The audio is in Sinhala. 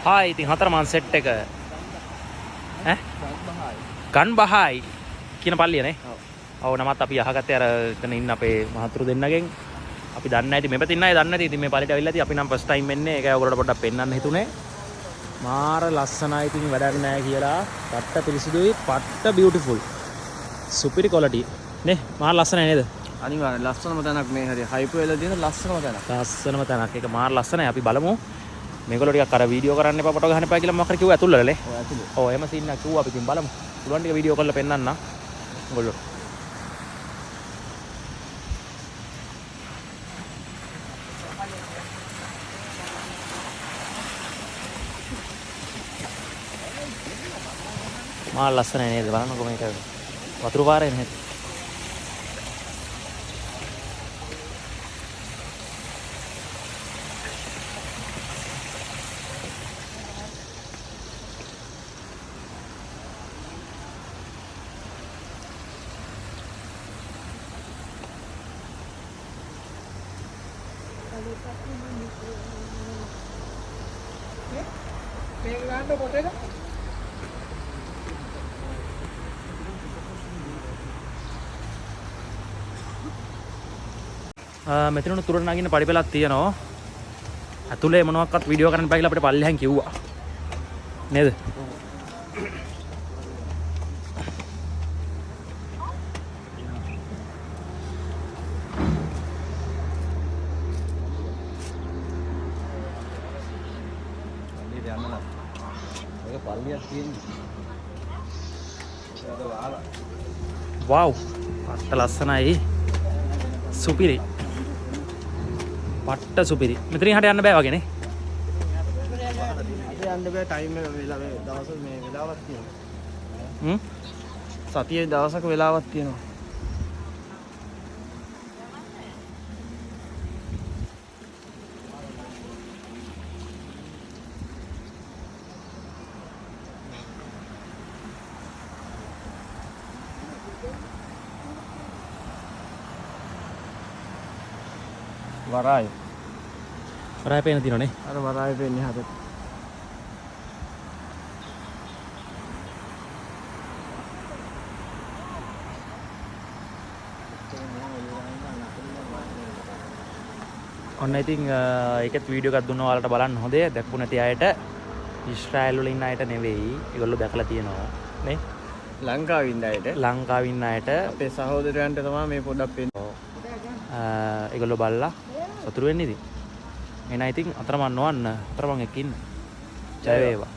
හායි ඉතින් හතරමන් සෙට් එක ඈ ගන් බහයි කියන පල්ලිය නේ. ඔව් නමත් අපි අහගත්තේ අර එතන ඉන්න අපේ මහතුරු දෙන්නගෙන්. අපි දන්නේ නැති මේ පැතින් අය දන්නේ නැති. ඉතින් මේ පල්ලියට අවිල්ලා ඉතින් අපි නම් ෆස්ට් ටයිම් එන්නේ. ඒකයි ඔයගොල්ලෝ පොඩ්ඩක් පෙන්නන්න හිතුනේ. මාර ලස්සනයි ඉතින් වැඩක් නැහැ කියලා. පට්ට පිරිසිදුයි, පට්ට බියුටිෆුල්. සුපිරි ක්වොලිටි නේ. මාර ලස්සනයි නේද? අනිවාර්යෙන් ලස්සනම තැනක් මේ හරිය හයිප් වෙලා තියෙන ලස්සනම තැනක්. ලස්සනම තැනක්. ඒක මාර ලස්සනයි. අපි බලමු. මේගොල්ලෝ ටිකක් අර වීඩියෝ කරන්න එපා ෆොටෝ ගන්න එපා කියලා මොකක් හරි කිව්වා ඇතුල් වලනේ. ඔය ඇතුලේ. ඔව් එහෙම සීන් එකක් කිව්වා අපි ඉතින් බලමු. පුළුවන් ටික වීඩියෝ කරලා පෙන්නන්න. ඔයගොල්ලෝ. මාර ලස්සනයි නේද? බලන්නකෝ මේක. වතුර පාරේ නේද? මේක ගන්න කොට එක මෙතන තුර නගින්න පඩිපෙලක් තියෙනවා. ඇතුලේ මොනවාක්වත් වීඩියෝ කරන්න බෑ කියලා අපිට පල්ලෙහාන් කිව්වා. නේද? වව් පට්ට ලස්සනයි සුපිරි පට්ට සුපිරි මෙතනින් හට යන්න බෑ වගේ නේ යන්න බෑ ටයිම් එක වෙලා දවස් මේ වෙලාවක් තියෙනවා සතියේ දවසක වෙලාවක් තියෙනවා වරාය වරාය පේන තියෙනනේ අර වරාය පේන්නේ හදට ඔන්න ඉතින් ඒකත් වීඩියෝ එකක් දුන්නා ඔයාලට බලන්න හොඳේ දැක්කු නැති අයට ඊශ්‍රායල් වල ඉන්න අයට නෙවෙයි ඒගොල්ලෝ දැකලා තියෙනවා නේ ලංකාවේ ඉන්න අයට අපේ සහෝදරයන්ට තමයි මේ පොඩ්ඩක් පෙන්නේ ඒගොල්ලෝ බලලා සතුරු වෙන්නේ ඉතින් එහෙනම් ඉතින් අතරමං නොවන්න අතරමං එක්ක ඉන්න ජය වේවා